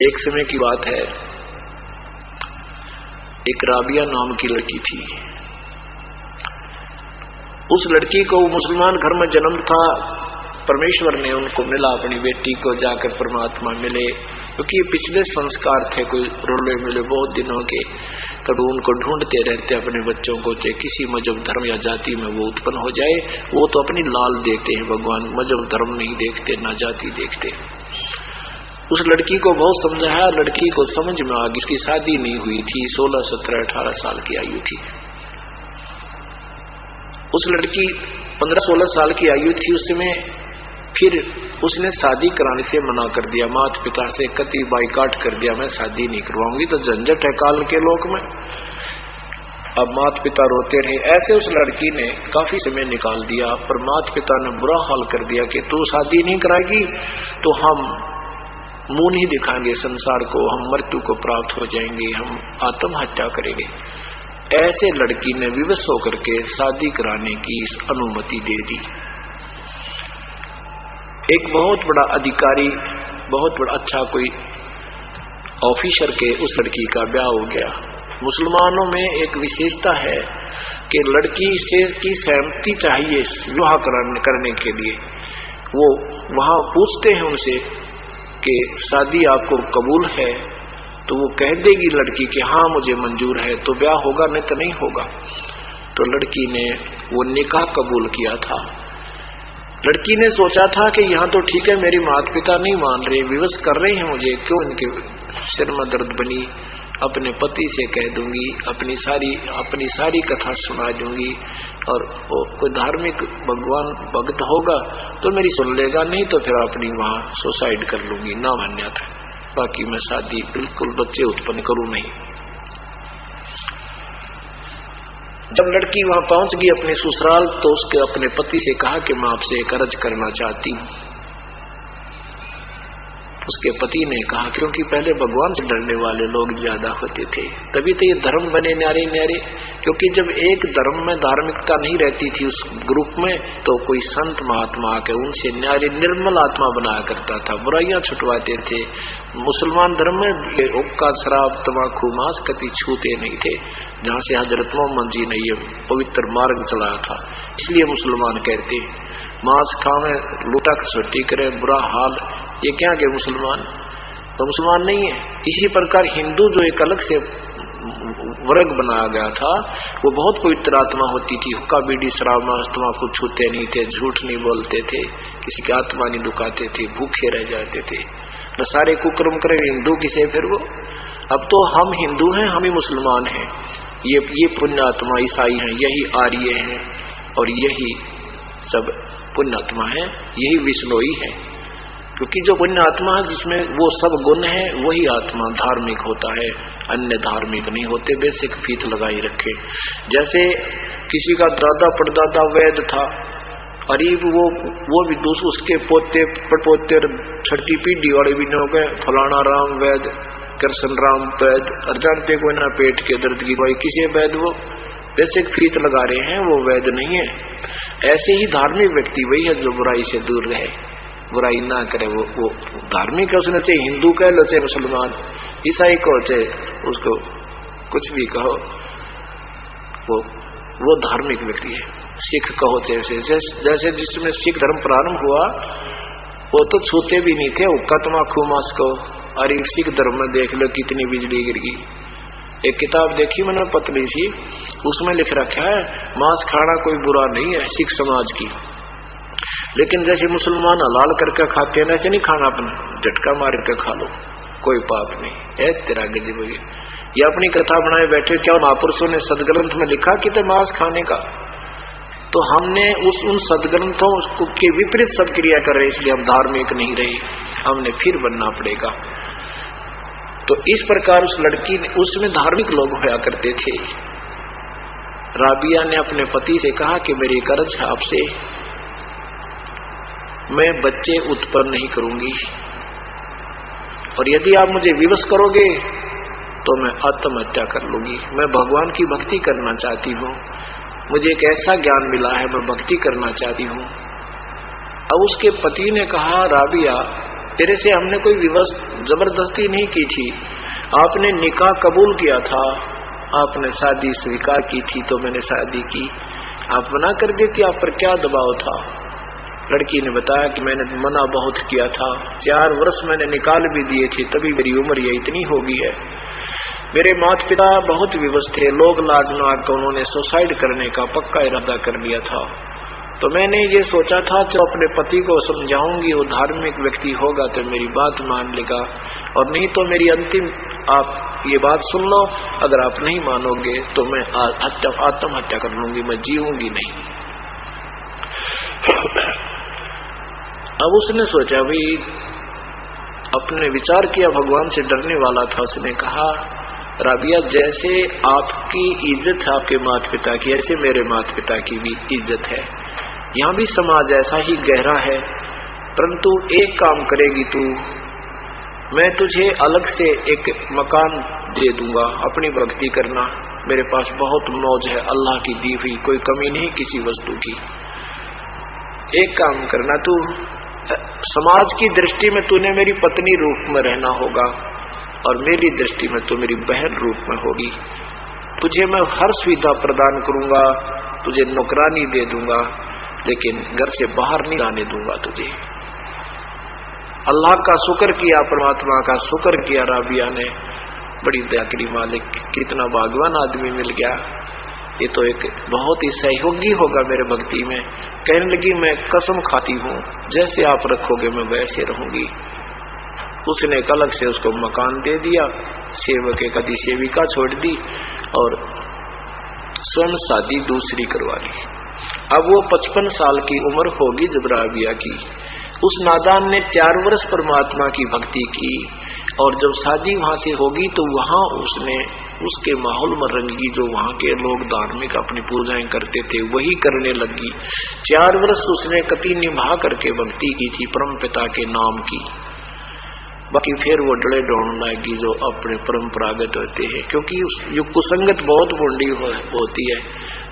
एक समय की बात है, एक राबिया नाम की लड़की थी। उस लड़की को मुसलमान घर में जन्म था, परमेश्वर ने उनको मिला अपनी बेटी को, जाकर परमात्मा मिले, क्योंकि ये पिछले संस्कार थे, कोई रोले मिले बहुत दिनों के, कभी उनको ढूंढते रहते अपने बच्चों को, चाहे किसी मजहब धर्म या जाति में वो उत्पन्न हो जाए। वो तो अपनी लाल देखते हैं भगवान, मजहब धर्म नहीं देखते, ना जाति देखते। उस लड़की को बहुत समझाया, लड़की को समझ में आ गई। इसकी शादी नहीं हुई थी, 16, 17, 18 साल की आयु थी। उस लड़की 15, 16 साल की आयु थी उस समय। फिर उसने शादी कराने से मना कर दिया, माता पिता से कति बाइकाट कर दिया, मैं शादी नहीं करवाऊंगी, तो झंझट है काल के लोक में। अब माता पिता रोते रहे। ऐसे उस लड़की ने काफी समय निकाल दिया, पर माता पिता ने बुरा हाल कर दिया कि तू शादी नहीं कराएगी तो हम मुंह नहीं दिखाएंगे संसार को, हम मृत्यु को प्राप्त हो जाएंगे, हम आत्महत्या करेंगे। ऐसे लड़की ने विवश होकर के शादी कराने की अनुमति दे दी। एक बहुत बड़ा अधिकारी, बहुत बड़ा अच्छा कोई ऑफिसर के उस लड़की का ब्याह हो गया। मुसलमानों में एक विशेषता है कि लड़की से की सहमति चाहिए विवाह करने के लिए। वो वहां पूछते हैं उनसे कि शादी आपको कबूल है, तो वो कह देगी लड़की कि हाँ मुझे मंजूर है, तो ब्याह होगा, नहीं तो नहीं होगा। तो लड़की ने वो निकाह कबूल किया था। लड़की ने सोचा था कि यहाँ तो ठीक है, मेरी माता पिता नहीं मान रहे, विवश कर रहे हैं मुझे, क्यों इनके सिर में दर्द बनी, अपने पति से कह दूंगी, अपनी सारी कथा सुना दूंगी, और कोई धार्मिक भगवान भक्त होगा तो मेरी सुन लेगा, नहीं तो फिर अपनी वहां सुसाइड कर लूंगी, ना मान्या था, बाकी मैं शादी बिल्कुल बच्चे उत्पन्न करूं नहीं। जब लड़की वहां पहुंच गई अपने ससुराल, तो उसके अपने पति से कहा कि मैं आपसे एक अर्ज करना चाहती हूं। उसके पति ने कहा, क्योंकि पहले भगवान से डरने वाले लोग ज्यादा होते थे, तभी तो ये धर्म बने न्यारे न्यारे। क्योंकि जब एक धर्म में धार्मिकता नहीं रहती थी उस ग्रुप में, तो कोई संत महात्मा आके उनसे न्यारे निर्मल आत्मा बनाया करता था, बुराइयां छुटवाते थे। मुसलमान धर्म में हुक्का, शराब, तंबाकू, मांस कति छूते नहीं थे, जहां से हजरत मोहम्मद जी ने ये पवित्र मार्ग चलाया था। इसलिए मुसलमान कहते मांस खावे, लूटा खसोटी करे, बुरा हाल, ये क्या के मुसलमान तो मुसलमान नहीं है। इसी प्रकार हिंदू जो एक अलग से वर्ग बनाया गया था, वो बहुत पवित्र आत्मा होती थी, हुक्का, बीड़ी, शराब, मांस, तंबाकू छूते नहीं थे, झूठ नहीं बोलते थे, किसी की आत्मा नहीं दुखाते थे, भूखे रह जाते थे, न सारे कुकर्म करे। हिंदू किसे फिर वो? अब तो हम हिंदू हैं, हम ही मुसलमान हैं, ये पुण्यात्मा ईसाई हैं, यही आर्य हैं, और यही सब पुण्यात्मा है, यही विष्णोई है। क्योंकि जो पुण्य आत्मा है जिसमें वो सब गुण है, वही आत्मा धार्मिक होता है, अन्य धार्मिक नहीं होते। बेसिक फीत लगाई रखे। जैसे किसी का दादा परदादा वैद था, करीब वो भी दूसरे उसके पोते पड़पोते छठी पीढ़ी वाले भी हो गए, फलाना राम वैद, कृष्ण राम वैद, और जानते कोई ना पेट के दर्द की भाई किसे वैद, वो बेसिक फीत लगा रहे हैं, वो वैद नहीं है। ऐसे ही धार्मिक व्यक्ति वही है जो बुराई से दूर रहे, बुराई ना करे, वो धार्मिक है। उसने चाहे हिंदू कह लो, चाहे मुसलमान, ईसाई कहो, चाहे उसको कुछ भी कहो, वो धार्मिक व्यक्ति है। सिख कहो, जैसे जिसमें सिख धर्म प्रारंभ हुआ, वो तो छूते भी नहीं थे हुक्का, तंबाकू, मांस को। और सिख धर्म में देख लो कितनी बिजली गिर गई। एक किताब देखी मैंने पतली सी, उसमें लिख रखा है मांस खाना कोई बुरा नहीं है सिख समाज की, लेकिन जैसे मुसलमान हलाल करके खाते हैं ऐसे नहीं खाना, अपना झटका मार के खा लो, कोई पाप नहीं है। तेरा गजब हो गया। ये अपनी कथा बनाए बैठे, क्या महापुरुषों ने सदग्रंथ में लिखा कि तो मांस खाने का, तो हमने उन सदग्रंथों के विपरीत सब क्रिया कर रहे, इसलिए हम धार्मिक नहीं रहे, हमने फिर बनना पड़ेगा। तो इस प्रकार उस लड़की ने, उसमें धार्मिक लोग होया करते थे। राबिया ने अपने पति से कहा कि मेरी कर्ज है आपसे, मैं बच्चे उत्पन्न नहीं करूंगी, और यदि आप मुझे विवश करोगे तो मैं आत्महत्या कर लूंगी। मैं भगवान की भक्ति करना चाहती हूँ, मुझे एक ऐसा ज्ञान मिला है, मैं भक्ति करना चाहती हूँ। अब उसके पति ने कहा, राबिया तेरे से हमने कोई जबरदस्ती नहीं की थी, आपने निकाह कबूल किया था, आपने शादी स्वीकार की थी तो मैंने शादी की, आप मना कर देती, आप पर क्या दबाव था। लड़की ने बताया कि मैंने मना बहुत किया था, 4 वर्ष मैंने निकाल भी दिए थे, तभी मेरी उम्र ये इतनी हो गई है। मेरे माता पिता बहुत विवश थे, लोग लाज में आकर उन्होंने सुसाइड करने का पक्का इरादा कर लिया था। तो मैंने ये सोचा था जो अपने पति को समझाऊंगी, वो धार्मिक व्यक्ति होगा तो मेरी बात मान लेगा, और नहीं तो मेरी अंतिम आप ये बात सुन लो, अगर आप नहीं मानोगे तो मैं आत्महत्या कर लूंगी, मैं जीऊंगी नहीं। अब उसने सोचा, भाई अपने विचार किया, भगवान से डरने वाला था। उसने कहा, राबिया जैसे आपकी इज्जत है आपके माता पिता की, ऐसे मेरे माता पिता की भी इज्जत है। यहाँ भी समाज ऐसा ही गहरा है, परंतु एक काम करेगी तू, मैं तुझे अलग से एक मकान दे दूंगा, अपनी भक्ति करना, मेरे पास बहुत मौज है, अल्लाह की दी हुई, कोई कमी नहीं किसी वस्तु की। एक काम करना, तू समाज की दृष्टि में तूने मेरी पत्नी रूप में रहना होगा, और मेरी दृष्टि में तू मेरी बहन रूप में होगी। तुझे मैं हर सुविधा प्रदान करूंगा, तुझे नौकरानी दे दूंगा, लेकिन घर से बाहर नहीं आने दूंगा तुझे। अल्लाह का शुक्र किया, परमात्मा का शुक्र किया राबिया ने, बड़ी दया करी मालिक, कितना भाग्यवान आदमी मिल गया, ये तो एक बहुत ही सहयोगी होगा मेरे भक्ति में। कहने लगी, मैं कसम खाती हूँ जैसे आप रखोगे मैं वैसे रहूंगी। उसने एक अलग से उसको मकान दे दिया, सेवक एक आदि सेविका छोड़ दी, और स्वयं शादी दूसरी करवा ली। अब वो 55 साल की उम्र होगी जब राबिया की। उस नादान ने 4 वर्ष परमात्मा की भक्ति की, और जब शादी वहां से होगी तो वहां उसने उसके माहौल में रंगी, जो वहां के लोग धार्मिक अपनी पूजाएं करते थे वही करने लगी। 4 वर्ष उसने कति निभा करके भक्ति की थी परम पिता के नाम की। बाकी फिर वो डले ढूंढ लाएगी जो अपने परंपरागत होते हैं, क्योंकि ये कुसंगत बहुत बूढ़ी होती है।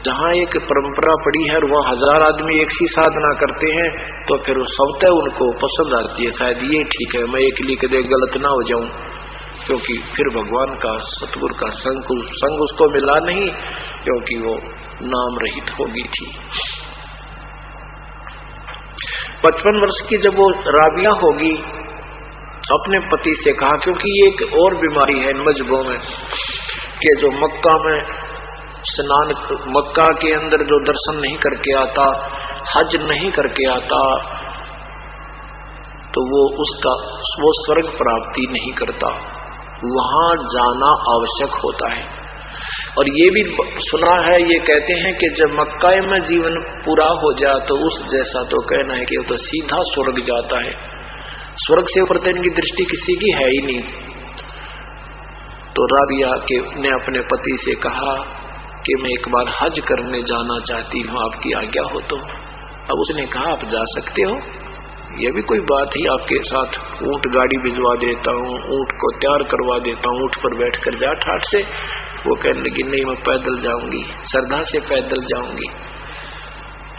जहाँ एक परंपरा पड़ी है और वहाँ 1000 आदमी एक सी साधना करते हैं, तो फिर वो स्वतः उनको पसंद आती है, शायद ये ठीक है, मैं एक लिख दे गलत ना हो जाऊं, क्योंकि फिर भगवान का सतगुरु का संग उसको मिला नहीं, क्योंकि वो नाम रहित होगी थी। 55 वर्ष की जब वो राबिया होगी, अपने पति से कहा, क्योंकि ये एक और बीमारी है इन मजहबों में कि जो मक्का में स्नान, मक्का के अंदर जो दर्शन नहीं करके आता, हज नहीं करके आता, तो वो स्वर्ग प्राप्ति नहीं करता, वहां जाना आवश्यक होता है। और ये भी सुना है, ये कहते हैं कि जब मक्का में जीवन पूरा हो जाए तो उस जैसा तो कहना है कि वो तो सीधा स्वर्ग जाता है, स्वर्ग से ऊपर तो इनकी दृष्टि किसी की है ही नहीं। तो राबिया ने अपने पति से कहा कि मैं एक बार हज करने जाना चाहती हूँ, आपकी आज्ञा हो तो। अब उसने कहा, आप जा सकते हो, यह भी कोई बात ही, आपके साथ ऊंट गाड़ी भिजवा देता हूँ, ऊंट को तैयार करवा देता हूँ, ऊंट पर बैठ कर जा ठाठ से। वो कहने लगी, नहीं मैं पैदल जाऊंगी, श्रद्धा से पैदल जाऊंगी।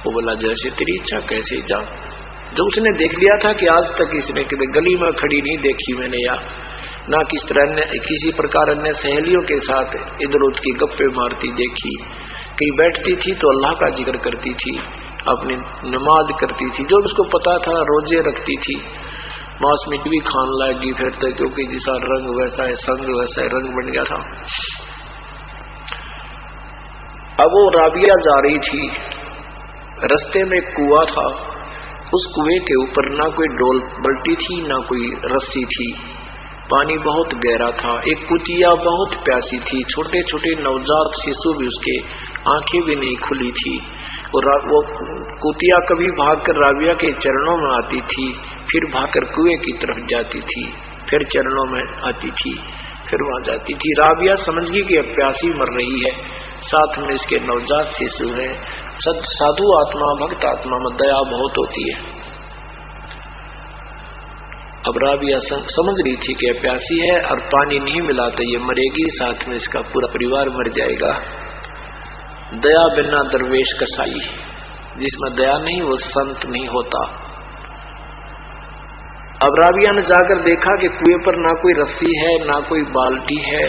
वो बोला, जैसे तेरी इच्छा, कैसे जा। जब उसने देख लिया था कि आज तक इसने गली में खड़ी नहीं देखी मैंने, या ना किस तरह ने किसी प्रकार अन्य सहेलियों के साथ इधर उधर की गप्पे मारती देखी, कहीं बैठती थी तो अल्लाह का जिक्र करती थी, अपनी नमाज करती थी, जो उसको पता था, रोजे रखती थी, मांस मीट भी खान लाएगी फिर तो, क्योंकि जैसा रंग वैसा है संग वैसा है रंग बन गया था। अब वो राबिया जा रही थी, रास्ते में एक कुआं था, उस कुएं के ऊपर ना कोई डोल बल्टी थी ना कोई रस्सी थी, पानी बहुत गहरा था। एक कुतिया बहुत प्यासी थी, छोटे छोटे नवजात शिशु भी, उसके आंखें भी नहीं खुली थी। और वो कुतिया कभी भागकर राबिया के चरणों में आती थी, फिर भागकर कुएं की तरफ जाती थी, फिर चरणों में आती थी, फिर वहां जाती थी। राबिया समझ गई कि अब प्यासी मर रही है, साथ में इसके नवजात शिशु है। साधु आत्मा, भक्त आत्मा में दया बहुत होती है। अब राबिया समझ रही थी कि प्यासी है और पानी नहीं मिला तो ये मरेगी, साथ में इसका पूरा परिवार मर जाएगा। दया बिना दरवेश कसाई, जिसमें दया नहीं वो संत नहीं होता। अब राबिया ने जाकर देखा कि कुएं पर ना कोई रस्सी है ना कोई बाल्टी है।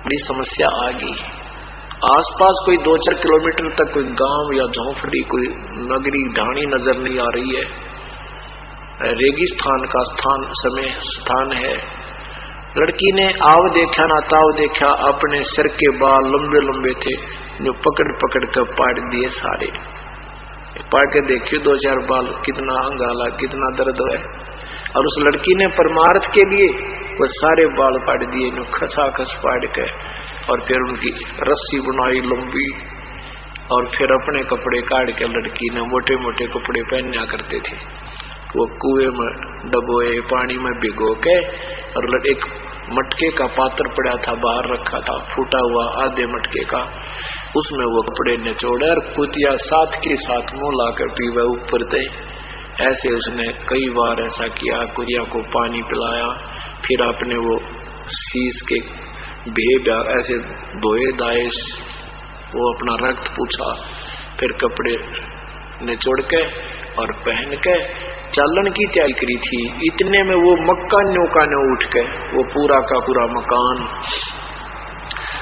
बड़ी समस्या आ गई। आसपास कोई 2-4 किलोमीटर तक कोई गांव या झोंपड़ी, कोई नगरी ढाणी नजर नहीं आ रही है। रेगिस्तान का स्थान है। लड़की ने आव देखा ना ताव देखा, अपने सिर के बाल लंबे लंबे थे जो पकड़ पकड़ कर पाट दिए सारे। पाट के देखियो 2-4 बाल, कितना अंगाला, कितना दर्द है। और उस लड़की ने परमार्थ के लिए वो सारे बाल पाट दिए जो खसाखस पाट के, और फिर उनकी रस्सी बनाई लंबी, और फिर अपने कपड़े काट के लड़की ने मोटे मोटे कपड़े पहनना करते थे। वो कुएं में डबोए, पानी में भिगो के, और एक मटके का पात्र पड़ा था बाहर रखा था, फूटा हुआ आधे मटके का, उसमें वो कपड़े निचोड़े और कुतिया साथ के साथ मुंह लाकर पीवे ऊपर थे। ऐसे उसने कई बार ऐसा किया, कुतिया को पानी पिलाया, फिर आपने वो शीश के भेद ऐसे धोए दाए, वो अपना रक्त पूछा, फिर कपड़े निचोड़ के और पहन के चालन की तैयारी करी थी। इतने में वो मक्का न्योका ने उठ के वो पूरा का पूरा मकान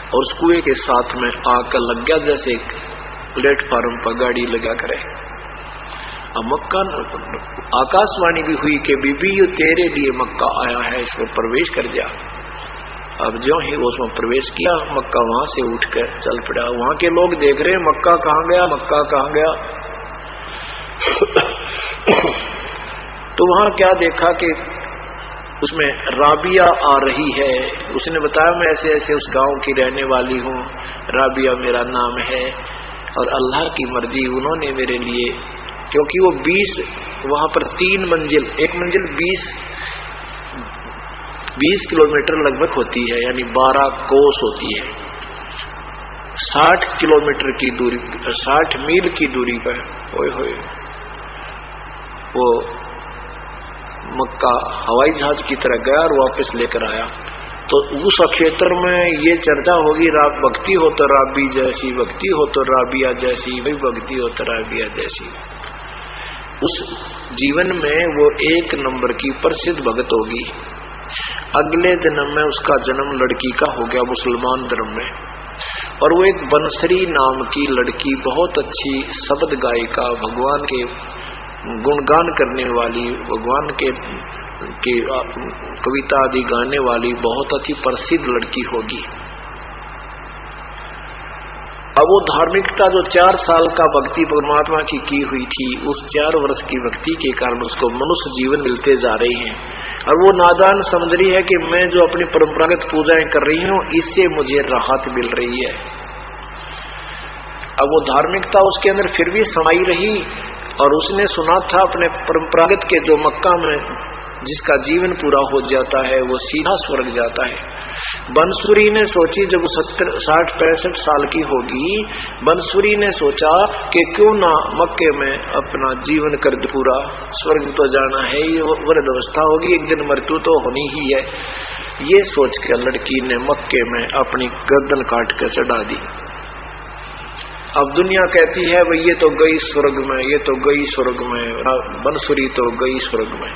और उस कुएं के साथ में आकर लग गया, जैसे प्लेटफार्म पर गाड़ी लगा करे। अब मक्का आकाशवाणी भी हुई कि बीबी ये तेरे लिए मक्का आया है, इसमें प्रवेश कर जा। अब जो ही उसमें प्रवेश किया, मक्का वहां से उठ कर चल पड़ा। वहां के लोग देख रहे हैं मक्का कहाँ गया, मक्का कहाँ गया। तो वहां क्या देखा कि उसमें राबिया आ रही है। उसने बताया मैं ऐसे ऐसे उस गांव की रहने वाली हूँ, राबिया मेरा नाम है, और अल्लाह की मर्जी उन्होंने मेरे लिए, क्योंकि वो 20 वहां पर 3 मंजिल, एक मंजिल 20 किलोमीटर लगभग होती है, यानी 12 कोस होती है। 60 किलोमीटर की दूरी, 60 मील की दूरी पर होए वो मक्का हवाई जहाज की तरह गया और वापस लेकर आया। तो उस क्षेत्र में ये चर्चा होगी, भक्ति हो तो राबी जैसी, भक्ति हो तो राबिया जैसी, वही भक्ति हो तो राबिया जैसी। उस जीवन में वो 1 नंबर की प्रसिद्ध भगत होगी। अगले जन्म में उसका जन्म लड़की का हो गया मुसलमान धर्म में, और वो एक बंसरी नाम की लड़की, बहुत अच्छी शब्द गायिका, भगवान के गुणगान करने वाली, भगवान के कविता आदि गाने वाली बहुत अच्छी प्रसिद्ध लड़की होगी। अब वो धार्मिकता जो 4 साल का भक्ति परमात्मा की हुई थी, उस 4 वर्ष की भक्ति के कारण उसको मनुष्य जीवन मिलते जा रहे हैं, और वो नादान समझ रही है कि मैं जो अपनी परंपरागत पूजाएं कर रही हूँ इससे मुझे राहत मिल रही है। अब वो धार्मिकता उसके अंदर फिर भी समाई रही, और उसने सुना था अपने परंपरागत के जो मक्का में जिसका जीवन पूरा हो जाता है वो सीधा स्वर्ग जाता है। बंसुरी ने सोची, जब 60-65 साल की होगी, बंसुरी ने सोचा कि क्यों ना मक्के में अपना जीवन कर पूरा, स्वर्ग तो जाना है, ये वृद्ध अवस्था होगी, एक दिन मृत्यु तो होनी ही है। ये सोच के लड़की ने मक्के में अपनी गर्दन काट कर चढ़ा दी। अब दुनिया कहती है भाई ये तो गई स्वर्ग में, ये तो गई स्वर्ग में, बंसुरी तो गई स्वर्ग में।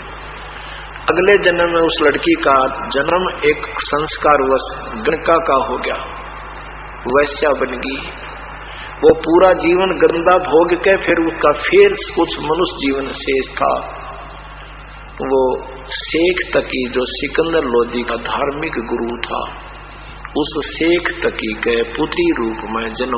अगले जन्म में उस लड़की का जन्म एक संस्कारवश गणका का हो गया, वैश्या बन गई। वो पूरा जीवन गंदा भोग के फिर उसका फिर कुछ मनुष्य जीवन शेष था। वो शेख तकी जो सिकंदर लोधी का धार्मिक गुरु था, उस शेख तकी के पुत्री रूप में जन्म